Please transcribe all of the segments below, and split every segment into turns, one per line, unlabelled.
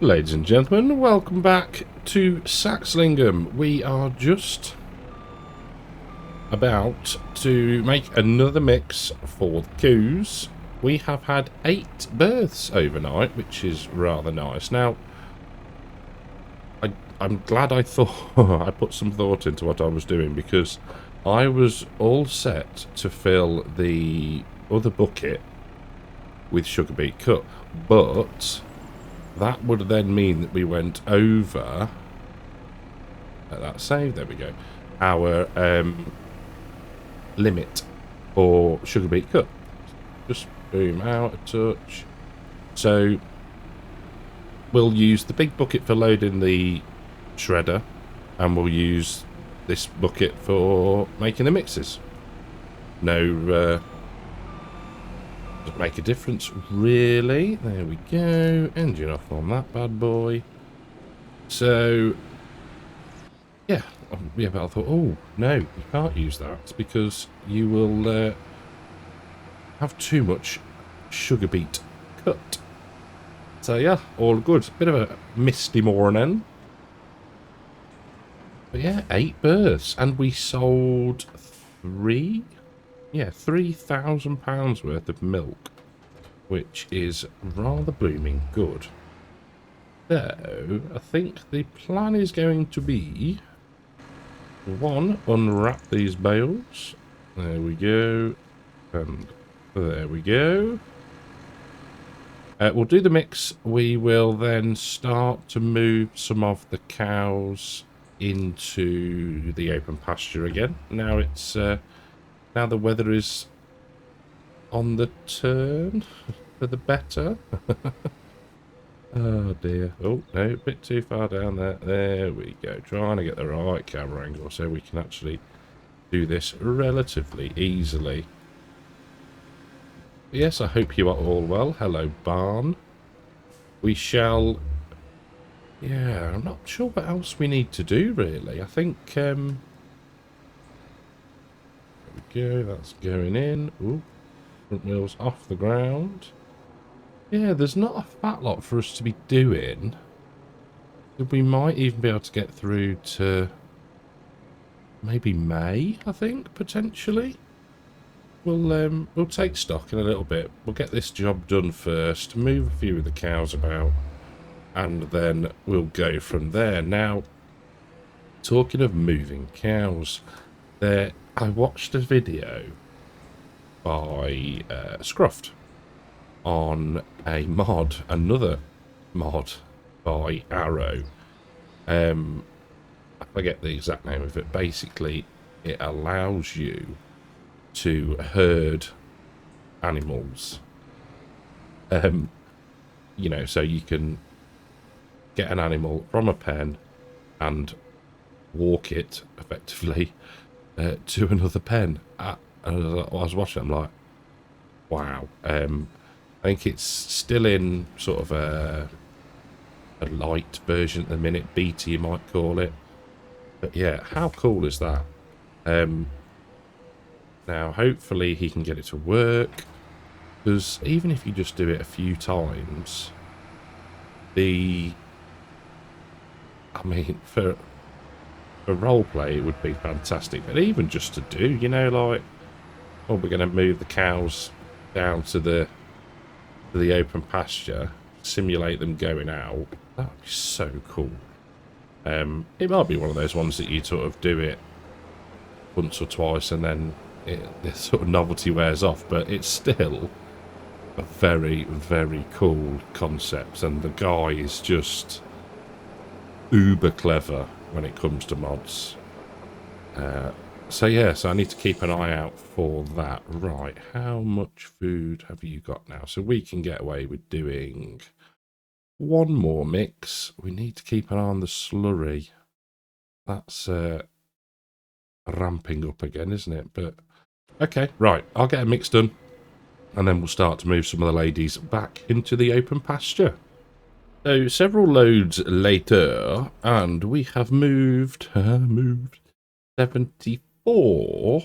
Ladies and gentlemen, welcome back to Saxlingham. We are just about to make another mix for the coos. We have had 8 births overnight, which is rather nice. Now, I'm glad I thought I put some thought into what I was doing, because I was all set to fill the other bucket with sugar beet cut, but that would then mean that we went over that save, there we go, our limit for sugar beet cut. Just boom, out a touch. So we'll use the big bucket for loading the shredder, and we'll use this bucket for making the mixes. No doesn't make a difference really. There we go, engine off on that bad boy. So yeah, but I thought, oh no, you can't use that because you will have too much sugar beet cut. So yeah, all good. Bit of a misty morning, but yeah, 8 births, and we sold £3,000 worth of milk, which is rather blooming good. So I think the plan is going to be, one, unwrap these bales. There we go, and there we go. We'll do the mix. We will then start to move some of the cows into the open pasture again. Now it's now the weather is on the turn for the better. Oh dear. Oh no, a bit too far down there. There we go. Trying to get the right camera angle so we can actually do this relatively easily. Yes, I hope you are all well. Hello, barn. We shall... Yeah, I'm not sure what else we need to do, really. I think... There we go, that's going in. Ooh, front wheels off the ground. Yeah, there's not a fat lot for us to be doing. We might even be able to get through to... maybe May, I think, potentially. We'll take stock in a little bit. We'll get this job done first, move a few of the cows about, and then we'll go from there. Now, talking of moving cows, I watched a video by Scruffed on a mod, another mod by Arrow. I forget the exact name of it. Basically, it allows you to herd animals. You know, so you can get an animal from a pen and walk it effectively to another pen. I was watching, I'm like, wow. I think it's still in sort of a light version at the minute, beta you might call it. But yeah, how cool is that? Now, hopefully he can get it to work, because even if you just do it a few times, I mean, for roleplay, it would be fantastic. But even just to do, you know, like, oh, we're going to move the cows down to the open pasture, simulate them going out. That would be so cool. It might be one of those ones that you sort of do it once or twice and then the sort of novelty wears off, but it's still a very, very cool concept, and the guy is just uber clever when it comes to mods. So yeah, so I need to keep an eye out for that. Right, how much food have you got now? So we can get away with doing one more mix. We need to keep an eye on the slurry. That's ramping up again, isn't it? But okay, right, I'll get a mix done, and then we'll start to move some of the ladies back into the open pasture. So several loads later, and we have moved 74.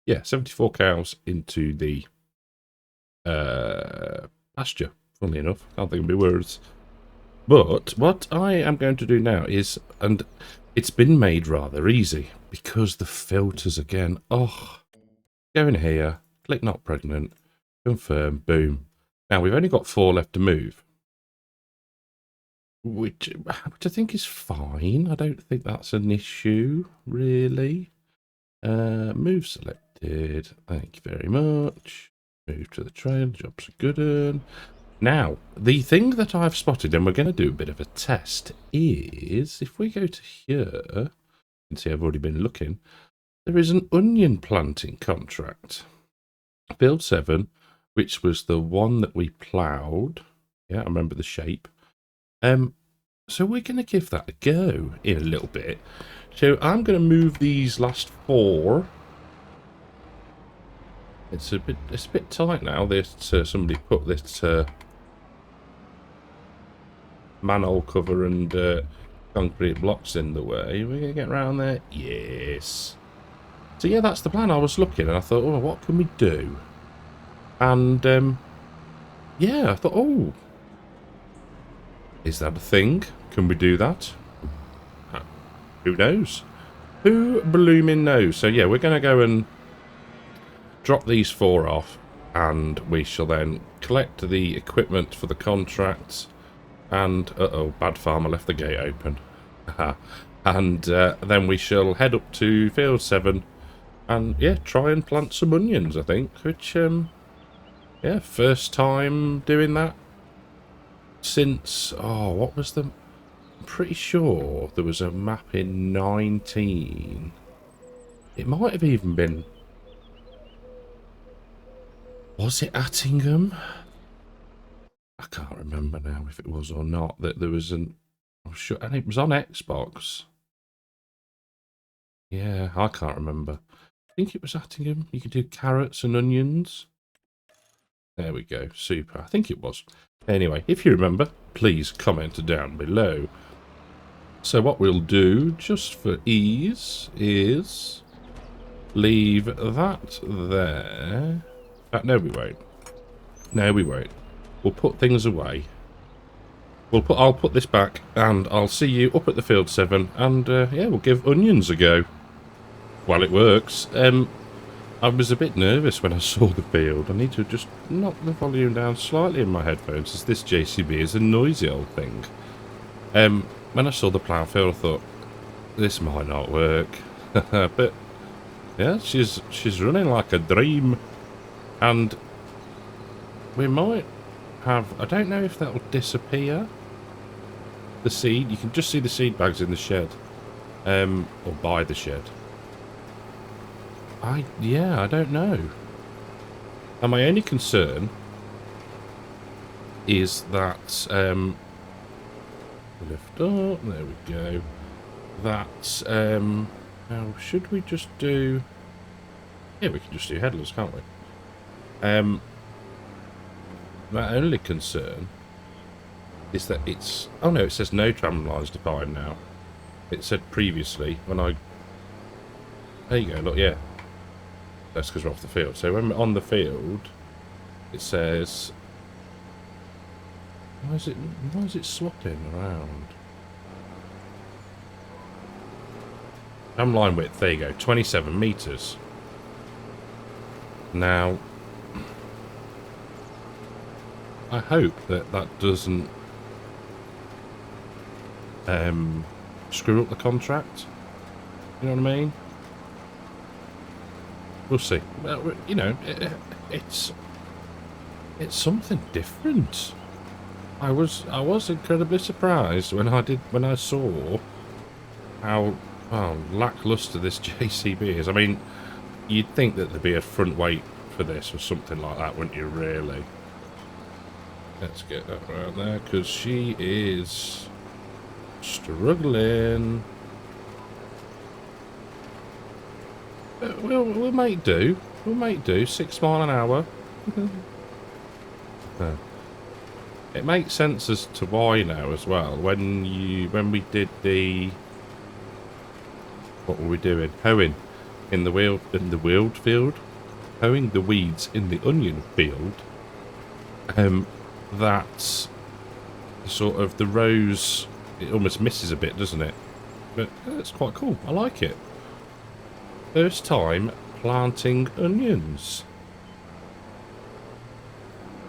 Yeah, 74 cows into the pasture. Funnily enough, can't think of my words. But what I am going to do now is, and it's been made rather easy, because the filters again, oh, go in here, click not pregnant, confirm, boom. Now we've only got 4 left to move, which I think is fine. I don't think that's an issue, really. Move selected, thank you very much. Move to the trail, job's a good one. Now, the thing that I've spotted, and we're going to do a bit of a test, is if we go to here, you can see I've already been looking, there is an onion planting contract. Field 7, which was the one that we ploughed. Yeah, I remember the shape. So we're going to give that a go in a little bit. So I'm going to move these last 4. It's a bit tight now. This somebody put this manhole cover and concrete blocks in the way. We're going to get around there. Yes. So yeah, that's the plan. I was looking and I thought, oh, what can we do? And yeah, I thought, oh, is that a thing? Can we do that? Who knows? Who blooming knows? So yeah, we're going to go and drop these 4 off, and we shall then collect the equipment for the contracts. And uh-oh, bad farmer left the gate open. And then we shall head up to Field 7 and yeah, try and plant some onions, I think, which yeah, first time doing that since, oh, what was the, I'm pretty sure there was a map in 19. It might have even been, was it Attingham? I can't remember now if it was or not, that there was an, I'm sure, and it was on Xbox. Yeah, I can't remember. I think it was Attingham. You could do carrots and onions. There we go. Super. I think it was. Anyway, if you remember, please comment down below. So what we'll do, just for ease, is leave that there. No, we won't. No, we won't. We'll put things away. I'll put this back, and I'll see you up at the Field 7, and yeah, we'll give onions a go. While it works. I was a bit nervous when I saw the field. I need to just knock the volume down slightly in my headphones, as this JCB is a noisy old thing. When I saw the plough field, I thought, this might not work. But yeah, she's running like a dream. And we might have, I don't know if that'll disappear. The seed, you can just see the seed bags in the shed. Or by the shed. Yeah, I don't know. And my only concern is that lift up, there we go. That now should we just do, yeah, we can just do headless, can't we? My only concern is that it's, oh no, it says no tram lines defined now. It said previously when I, there you go, look, yeah. That's because we're off the field. So when we're on the field, it says, why is it swapping around? Tram line width, there you go, 27 meters. Now, I hope that that doesn't screw up the contract. You know what I mean? We'll see. Well, you know, it's something different. I was incredibly surprised when I saw how lackluster this JCB is. I mean, you'd think that there'd be a front weight for this or something like that, wouldn't you? Really? Let's get that right there, because she is struggling. We'll make do. We'll make do. 6 miles an hour. It makes sense as to why now as well. When we did the, what were we doing? Hoeing in the wheeled field. Hoeing the weeds in the onion field. That sort of the rows, it almost misses a bit, doesn't it? But it's quite cool. I like it. First time planting onions.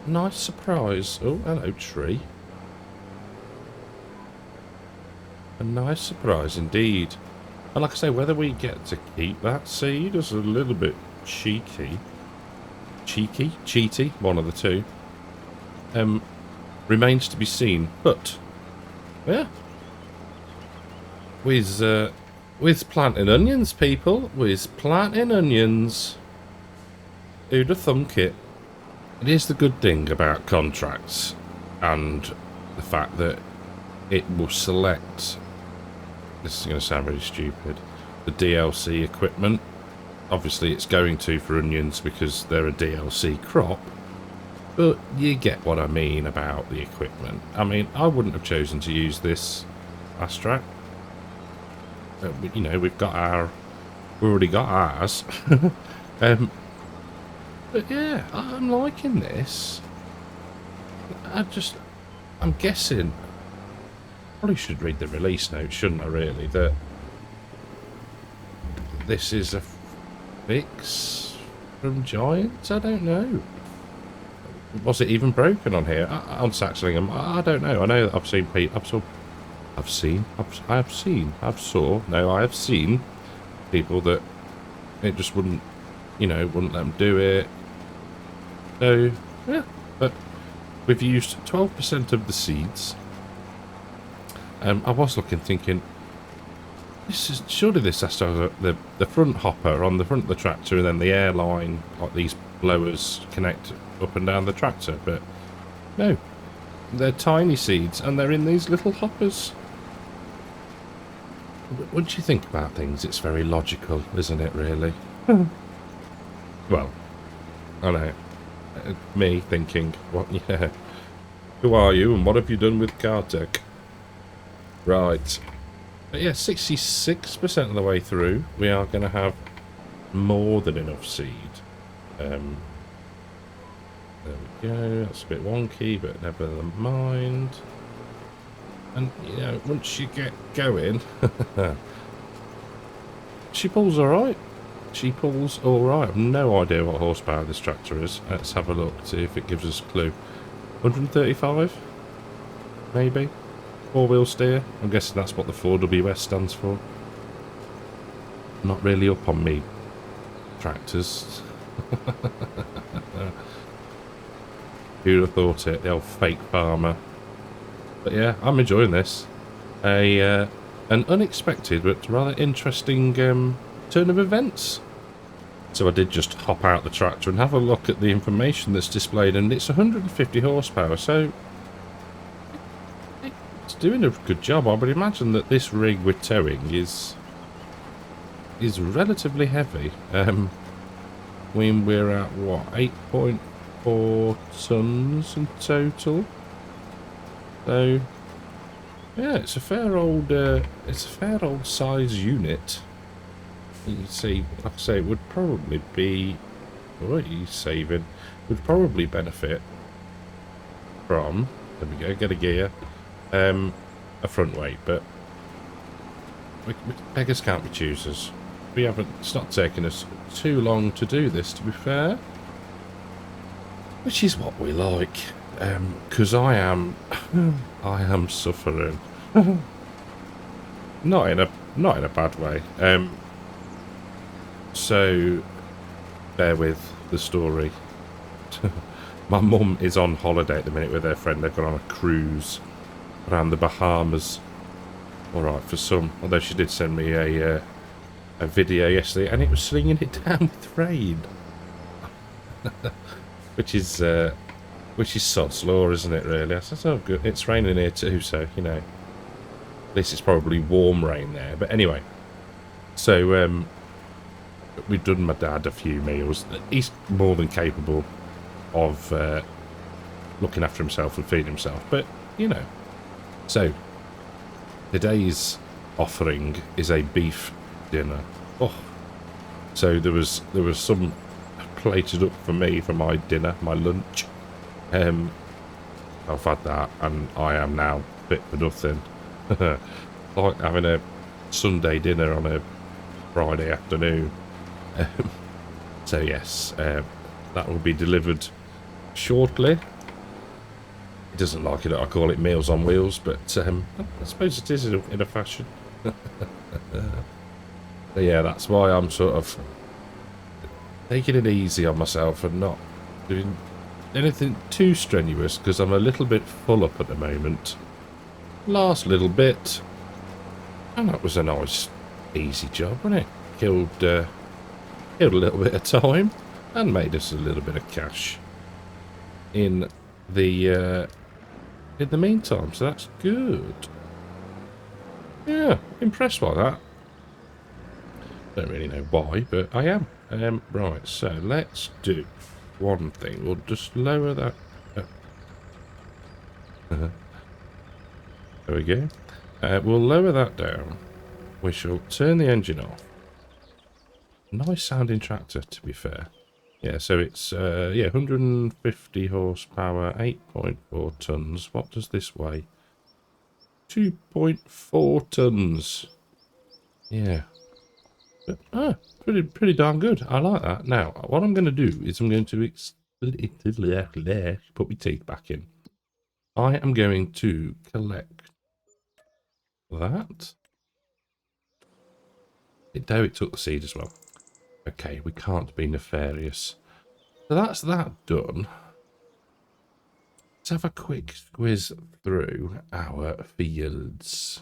Nice surprise. Oh, hello, tree. A nice surprise indeed. And like I say, whether we get to keep that seed is a little bit cheeky. Cheaty, one of the two. Remains to be seen. But, yeah. With planting onions, people. With planting onions. Who'd have thunk it? It is the good thing about contracts and the fact that it will select, this is going to sound really stupid, the DLC equipment. Obviously it's going to for onions because they're a DLC crop, but you get what I mean about the equipment. I mean, I wouldn't have chosen to use this fast track. You know, we've already got ours. But yeah, I'm liking this. I'm guessing. Probably should read the release note, shouldn't I, really? That this is a fix from Giants? I don't know. Was it even broken on here? On Saxlingham? I don't know. I know that I've seen people. I have seen people that it just wouldn't, you know, wouldn't let them do it. So, yeah, but we've used 12% of the seeds. I was thinking, surely this has to have the front hopper on the front of the tractor and then the airline, like these blowers, connect up and down the tractor, but no. They're tiny seeds and they're in these little hoppers. But once you think about things, it's very logical, isn't it, really? Well, I know. Me thinking, what? Yeah. Who are you and what have you done with Cartech? Right. But yeah, 66% of the way through, we are going to have more than enough seed. There we go. That's a bit wonky, but never mind. And, you know, once you get going, she pulls alright. She pulls alright. I've no idea what horsepower this tractor is. Let's have a look, see if it gives us a clue. 135? Maybe? Four-wheel steer? I'm guessing that's what the 4WS stands for. Not really up on me tractors. Who'd have thought it? The old fake farmer. But yeah, I'm enjoying this. An unexpected but rather interesting turn of events. So I did just hop out the tractor and have a look at the information that's displayed, and it's 150 horsepower, so it's doing a good job. I would imagine that this rig with towing is relatively heavy. When we're at what, 8.4 tons in total. So yeah, it's a fair old size unit. You can see, like I say, it would probably be, what are you saving? Would probably benefit from, there we go, get a gear, a front weight, but beggars can't be choosers. It's not taken us too long to do this, to be fair, which is what we like, because I am suffering, not in a bad way. So, bear with the story. My mum is on holiday at the minute with her friend. They've gone on a cruise around the Bahamas. Alright, for some. Although she did send me a video yesterday, and it was slinging it down with rain. which is sod's law, isn't it, really? I said, oh, good. It's raining here too, so, you know. At least it's probably warm rain there. But anyway. So, we've done my dad a few meals. He's more than capable of looking after himself and feeding himself, but you know. So today's offering is a beef dinner. Oh, so there was some plated up for me for my dinner, my lunch. I've had that, and I am now fit for nothing. Like having a Sunday dinner on a Friday afternoon. So yes, that will be delivered shortly. It doesn't like it. I call it Meals on Wheels, but I suppose it is in a fashion. So yeah, that's why I'm sort of taking it easy on myself and not doing anything too strenuous, because I'm a little bit full up at the moment. Last little bit, and that was a nice, easy job, wasn't it? Killed a little bit of time and made us a little bit of cash in the meantime, so that's good. Yeah, impressed by that. Don't really know why, but I am. Right, so let's do one thing. We'll just lower that. There we go. We'll lower that down. We shall turn the engine off. Nice sounding tractor, to be fair. Yeah, so it's 150 horsepower, 8.4 tons. What does this weigh? 2.4 tons. Yeah. But, pretty darn good. I like that. Now, what I'm going to do is I'm going to put my teeth back in. I am going to collect that. It took the seed as well. Okay, we can't be nefarious. So that's that done. Let's have a quick squiz through our fields.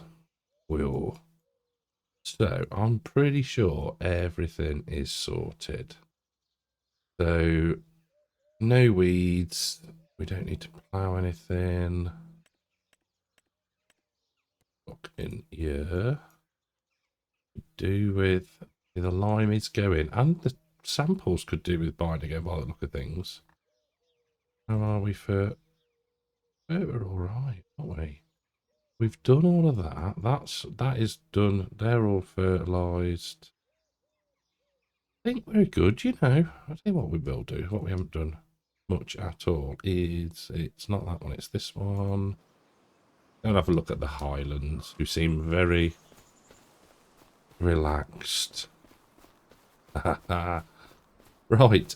So I'm pretty sure everything is sorted. So no weeds. We don't need to plough anything. Look in here. Do with the lime is going, and the samples could do with binding it by the look of things. How are we for? Oh, we're all right, aren't we? We've done all of that. That is done. They're all fertilised. I think we're good, you know. I'll tell you what we will do. What we haven't done much at all is, it's not that one, it's this one. I'll have a look at the Highlands, who seem very relaxed. Right,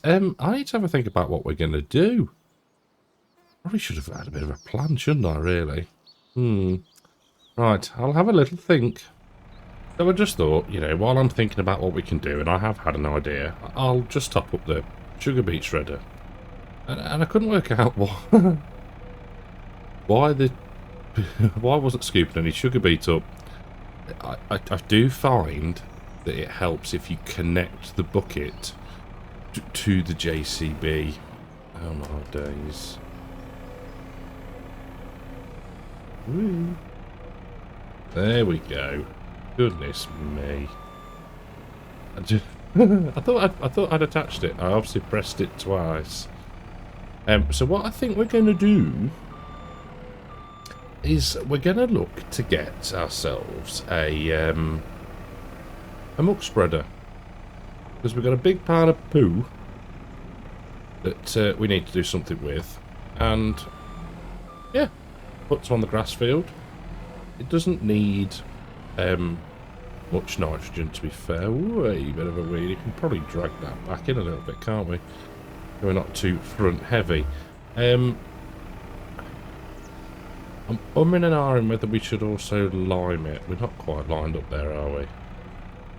I need to have a think about what we're going to do. Probably should have had a bit of a plan, shouldn't I, really? Right, I'll have a little think. So I just thought, you know, while I'm thinking about what we can do, and I have had an idea, I'll just top up the sugar beet shredder. And I couldn't work out why, why I wasn't scooping any sugar beet up. I do find that it helps if you connect the bucket to the JCB. Oh my days. Woo. There we go. Goodness me. I thought I'd attached it. I obviously pressed it twice. So what I think we're going to do is we're going to look to get ourselves a muck spreader, because we've got a big pile of poo that we need to do something with, and yeah, put some on the grass field. It doesn't need much nitrogen, to be fair. Ooh, a bit of a weed. You can probably drag that back in a little bit, can't we? We're not too front heavy. I'm umming and ahhing whether we should also lime it. We're not quite lined up there, are we?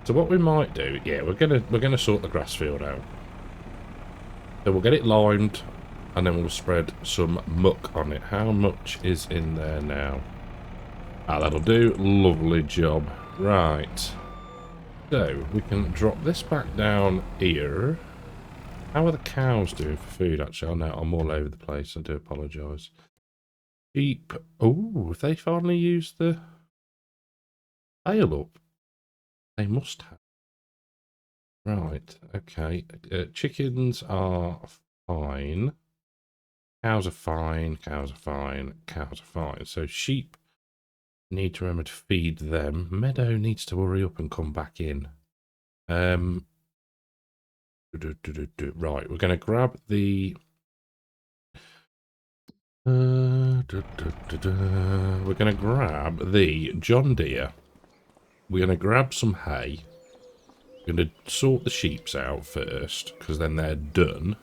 So what we might do, yeah, we're gonna sort the grass field out. So we'll get it limed, and then we'll spread some muck on it. How much is in there now? Ah, that'll do. Lovely job. Right. So we can drop this back down here. How are the cows doing for food, actually? Oh, no, I'm all over the place. I do apologise. Sheep. Oh, have they finally used the bale up? They must have. Right, okay. Chickens are fine. Cows are fine. Cows are fine. Cows are fine. So sheep need to remember to feed them. Meadow needs to hurry up and come back in. Right, we're going to grab the We're going to grab the John Deere. We're going to grab some hay. We're going to sort the sheeps out first, because then they're done.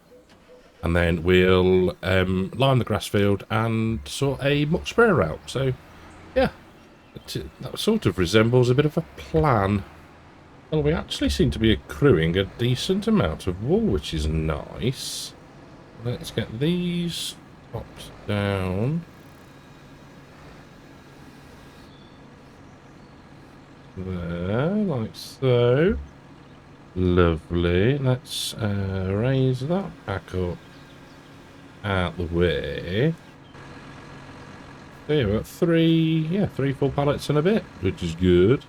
And then we'll line the grass field and sort a muck sprayer out. So, yeah, that sort of resembles a bit of a plan. Well, we actually seem to be accruing a decent amount of wool, which is nice. Let's get these popped down. There, like so. Lovely. Let's raise that back up out the way. There, we've got three full pallets and a bit, which is good.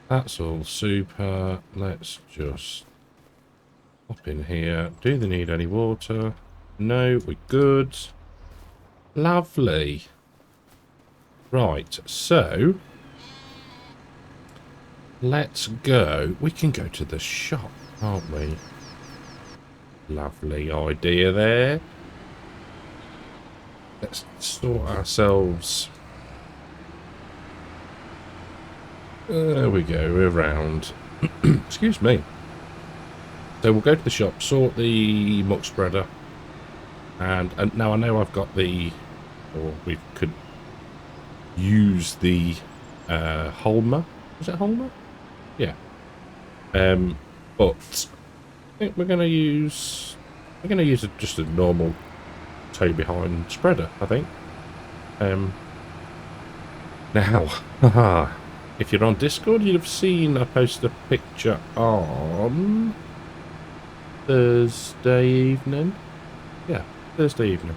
That's all super. Let's just hop in here. Do they need any water? No, we're good. Lovely. Right, so let's go. We can go to the shop, can't we? Lovely idea there. Let's sort ourselves. There we go, we're around. Excuse me. So we'll go to the shop, sort the muck spreader. And now I know I've got or we could use the Holmer. Is it Holmer? Yeah. But I think we're gonna use just a normal tow behind spreader, I think. Now, haha, if you're on Discord, you'd have seen I posted a picture on Thursday evening. Yeah, Thursday evening.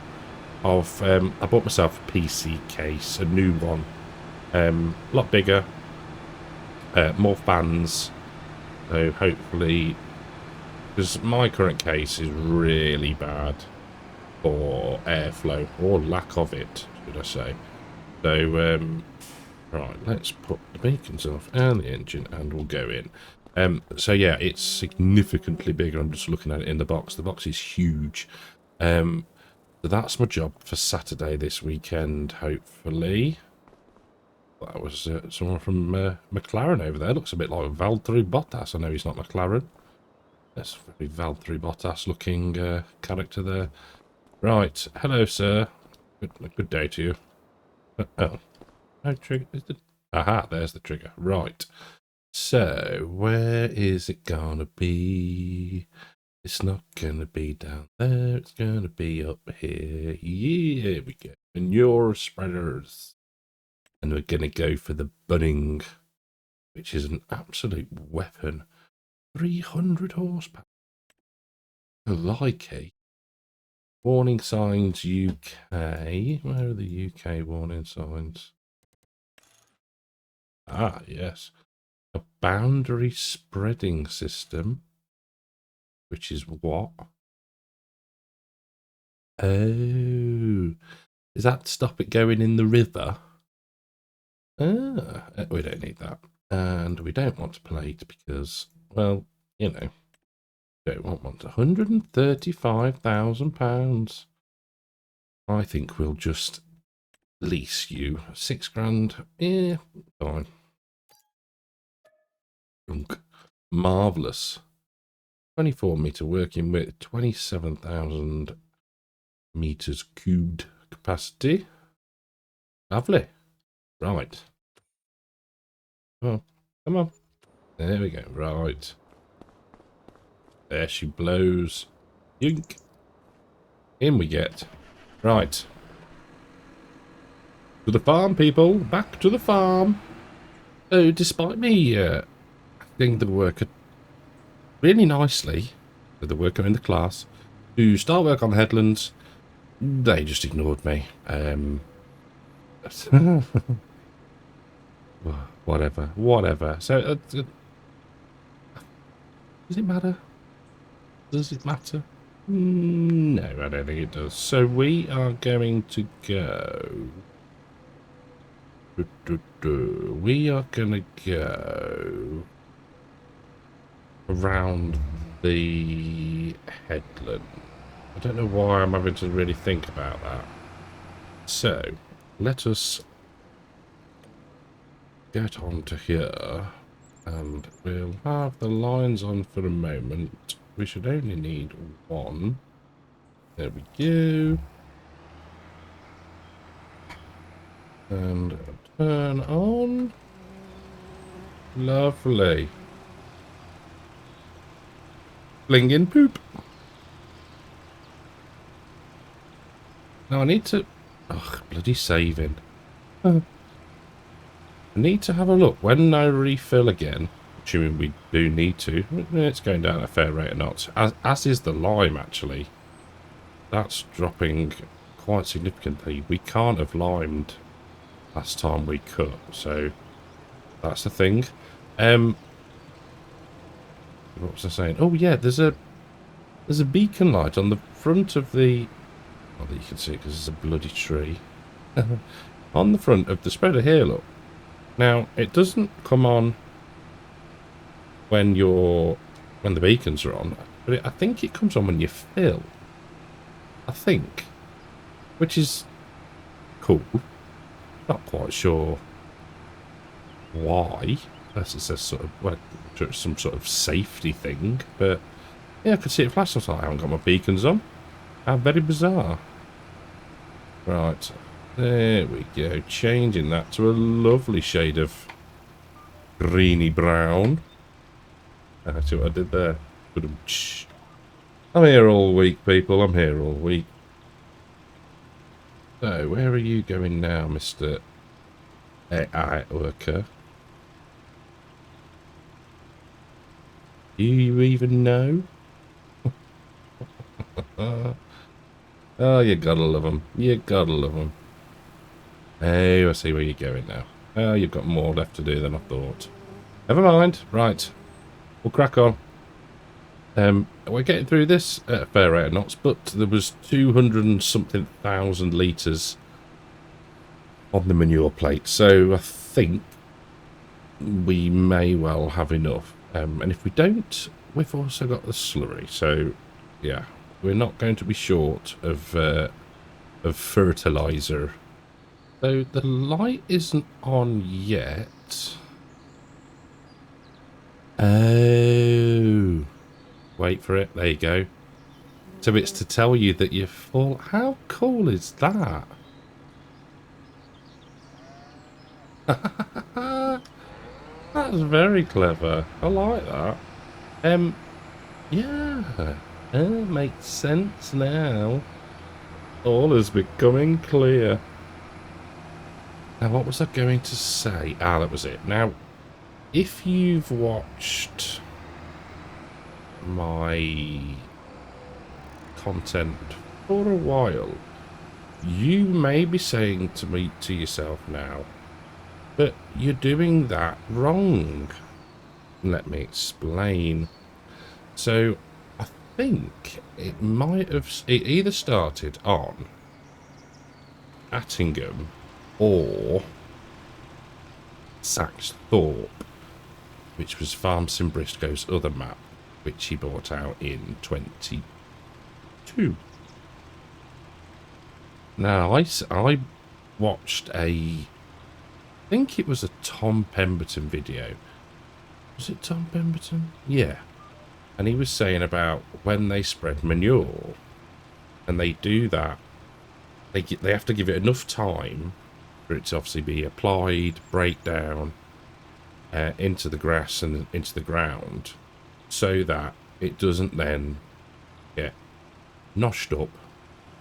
Of I bought myself a PC case, a new one, a lot bigger, more fans. So hopefully, because my current case is really bad for airflow, or lack of it, should I say. So, right, let's put the beacons off and the engine, and we'll go in. So yeah, it's significantly bigger. I'm just looking at it in the box. The box is huge. So that's my job for Saturday this weekend, hopefully. That was someone from McLaren over there. Looks a bit like Valtteri Bottas. I know he's not McLaren. That's a very Valtteri Bottas looking character there. Right, hello sir. Good day to you. Oh, no trigger. Aha, there's the trigger. Right. So, where is it gonna be? It's not gonna be down there. It's gonna be up here. Yeah, here we go. Manure spreaders. And we're gonna go for the bunning, which is an absolute weapon. 300 horsepower. Likey. Warning signs UK. Where are the UK warning signs? Ah, yes. A boundary spreading system. Which is what? Oh. Does that stop it going in the river? Ah, we don't need that. And we don't want a plate because, well, you know, don't want one. £135,000. I think we'll just lease you. 6 grand. Yeah, fine. Marvellous. 24 metre working width, 27,000 meters cubed capacity. Lovely. Right. Oh, come on. There we go. Right. There she blows. Yink. In we get. Right. To the farm, people. Back to the farm. So, despite me acting the worker really nicely, with the worker in the class, to start work on the headlands, they just ignored me. Whatever. So, does it matter? Does it matter? No, I don't think it does. So we are going to go. We are going to go around the headland. I don't know why I'm having to really think about that. So, let us get on to here, and we'll have the lines on for a moment. We should only need one. There we go. And turn on. Lovely. Blingin' poop. Now I need to... Ugh, bloody saving. I need to have a look. When I refill again, assuming we do need to, it's going down at a fair rate of knots. As is the lime, actually. That's dropping quite significantly. We can't have limed last time we cut, so that's the thing. What was I saying? Oh yeah, there's a beacon light on the front of the... Not that you can see it because there's a bloody tree. On the front of the spreader here, look. Now, it doesn't come on when the beacons are on, but I think it comes on when you fill. I think. Which is cool. Not quite sure why. Unless it's a sort of, well, some sort of safety thing. But, yeah, I could see it flash. I was like, I haven't got my beacons on. How very bizarre. Right. There we go. Changing that to a lovely shade of greeny brown. See what I did there? I'm here all week, people. I'm here all week. So, where are you going now, Mr. AI worker? Do you even know? Oh, you gotta love them. You gotta love them. Oh, I see where you're going now. Oh, you've got more left to do than I thought. Never mind. Right. We'll crack on. We're getting through this at a fair rate of knots, but there was 200 and something thousand litres on the manure plate, so I think we may well have enough. And if we don't, we've also got the slurry, so yeah, we're not going to be short of fertiliser. So the light isn't on yet. Oh, wait for it. There you go. So it's to tell you that you're full. How cool is that? That's very clever. I like that. Yeah. Makes sense now. All is becoming clear. Now, what was I going to say? Ah, that was it. Now, if you've watched my content for a while, you may be saying to yourself now, but you're doing that wrong. Let me explain. So, I think it either started on Attingham or Saxthorpe, which was Farm Sim Briscoe's other map, which he bought out in 22. Now, I watched I think it was a Tom Pemberton video. Was it Tom Pemberton? Yeah. And he was saying about when they spread manure, and they do that, they have to give it enough time for it to obviously be applied, break down into the grass and into the ground, so that it doesn't then get noshed up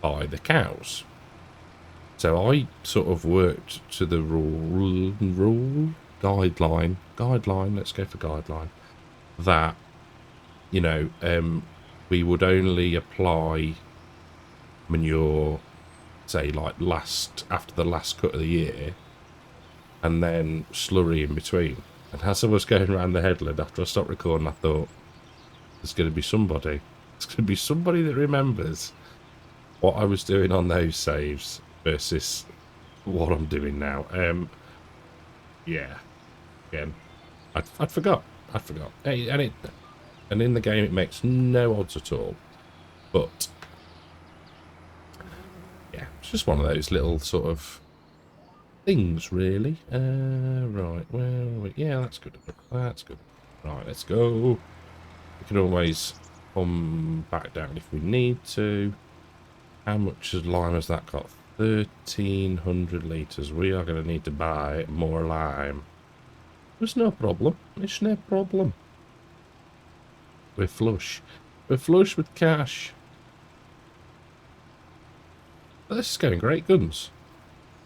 by the cows. So I sort of worked to the guideline, let's go for guideline, that, you know, we would only apply manure, say, like after the last cut of the year, and then slurry in between. And as I was going around the headland after I stopped recording, I thought, there's going to be somebody. There's going to be somebody that remembers what I was doing on those saves versus what I'm doing now. Yeah. Again, I forgot. And in the game it makes no odds at all. But Yeah, it's just one of those little sort of things, really. Right, well, yeah, that's good enough. That's good. Right, let's go. We can always come back down if we need to. How much lime has that got? 1,300 litres. We are going to need to buy more lime. It's no problem. It's no problem. We're flush. We're flush with cash. But this is going great guns.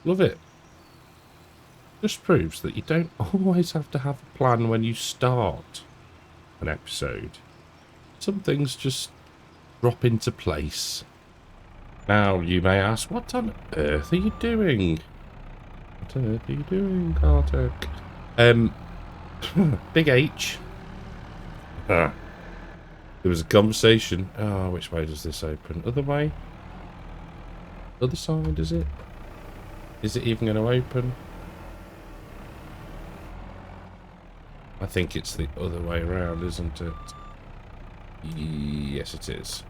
Love it. Just proves that you don't always have to have a plan when you start an episode. Some things just drop into place. Now, you may ask, what on earth are you doing? What on earth are you doing, Carter? Big H. There was a conversation. Oh, which way does this open? Other way? Other side, is it? Is it even going to open? I think it's the other way around, isn't it? Yes, it is.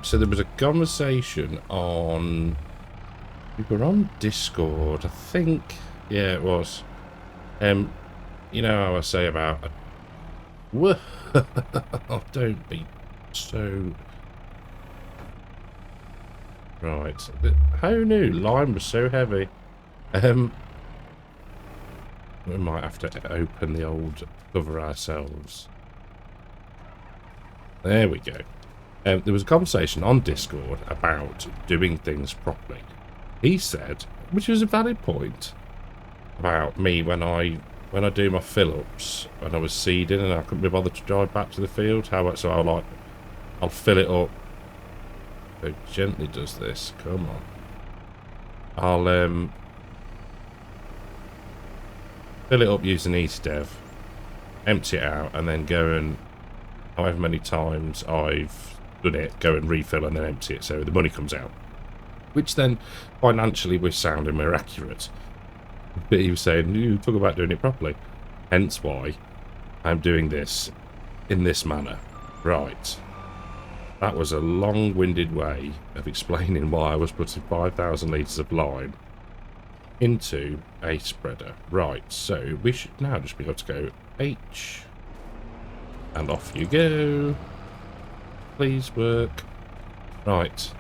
So there was a conversation on... We were on Discord, I think. Yeah, it was. You know how I say about... Whoa! Don't be so... Right. Who knew lime was so heavy? We might have to open the old cover ourselves. There we go. There was a conversation on Discord about doing things properly. He said, which was a valid point, about me when I do my fill-ups, when I was seeding and I couldn't be bothered to drive back to the field. So I'll fill it up. So gently does this. Come on. I'll fill it up using EasyDev, empty it out, and then go and however many times I've done it, go and refill and then empty it so the money comes out. Which then, financially, we're sounding more accurate. But he was saying, you talk about doing it properly. Hence why I'm doing this in this manner. Right. That was a long-winded way of explaining why I was putting 5,000 litres of lime into a spreader. Right, so we should now just be able to go H. And off you go. Please work. Right.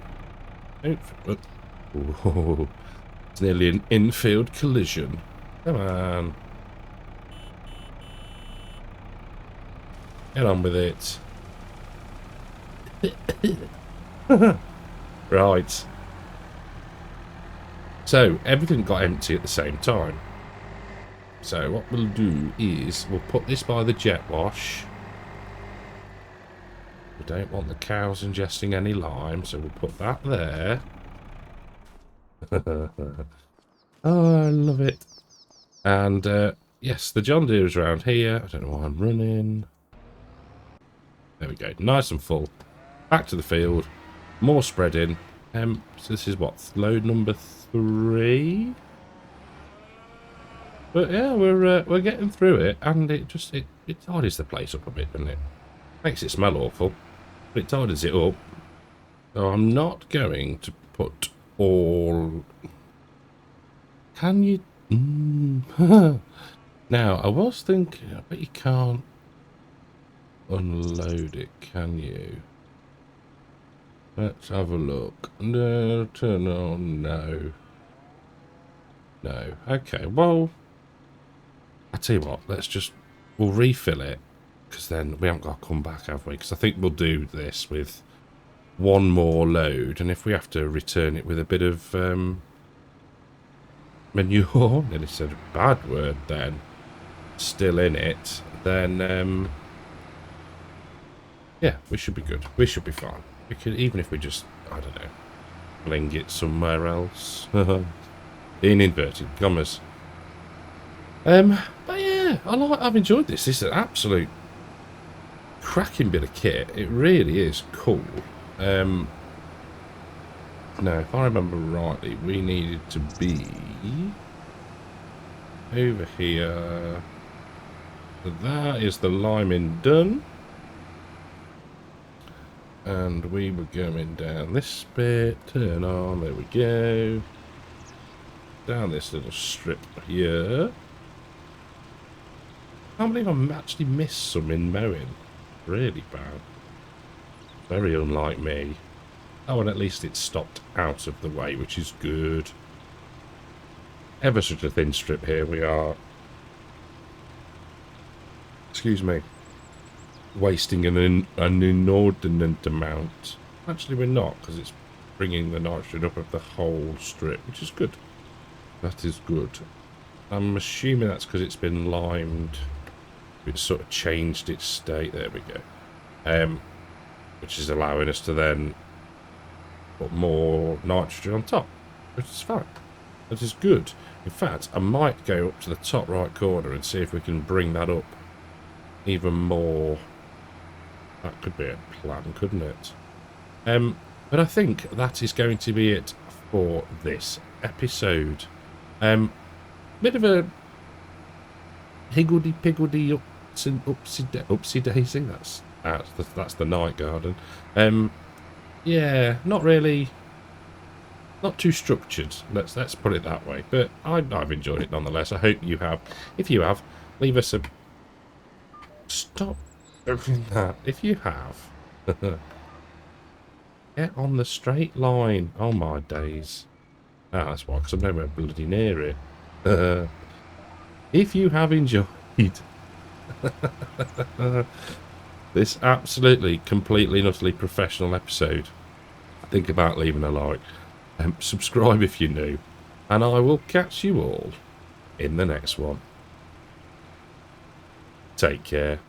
Oh, it's nearly an infield collision. Come on. Get on with it. Right. So, everything got empty at the same time. So, what we'll do is, we'll put this by the jet wash. We don't want the cows ingesting any lime, so we'll put that there. Oh, I love it. And, yes, the John Deere is around here. I don't know why I'm running. There we go. Nice and full. Back to the field. More spreading. So this is what? Load number 3? But yeah, we're getting through it, and it tidies the place up a bit, doesn't it? Makes it smell awful, but it tidies it up. So I'm not going to put all... Can you... Now, I was thinking, I bet you can't unload it, can you? Let's have a look. No, turn on, no. No. Okay, well, I tell you what, we'll refill it, because then we haven't got to come back, have we? Because I think we'll do this with one more load, and if we have to return it with a bit of manure, nearly said a bad word then, still in it, then yeah, we should be good. We should be fine. We could, even if we just, I don't know, fling it somewhere else. In inverted commas. But yeah, I've enjoyed this. This is an absolute cracking bit of kit. It really is cool. Now, if I remember rightly, we needed to be over here. So that is the liming done. And we were going down this bit, turn on, there we go. Down this little strip here. I can't believe I actually missed some in mowing. Really bad. Very unlike me. Oh, and at least it stopped out of the way, which is good. Ever such a thin strip here we are. Excuse me. Wasting an inordinate amount. Actually, we're not, because it's bringing the nitrogen up of the whole strip, which is good. That is good. I'm assuming that's because it's been limed. It's sort of changed its state. There we go. Which is allowing us to then put more nitrogen on top, which is fine. That is good. In fact, I might go up to the top right corner and see if we can bring that up even more. That could be a plan, couldn't it? But I think that is going to be it for this episode. Bit of a higgledy-piggledy upsy daisy. That's the night garden. Yeah, not really. Not too structured. Let's put it that way. But I've enjoyed it nonetheless. I hope you have. If you have, leave us a. Stop doing that. If you have, get on the straight line. Oh my days. Ah, that's why, because I'm nowhere bloody near it. If you have enjoyed this absolutely, completely and utterly professional episode, think about leaving a like. Subscribe if you're new. And I will catch you all in the next one. Take care.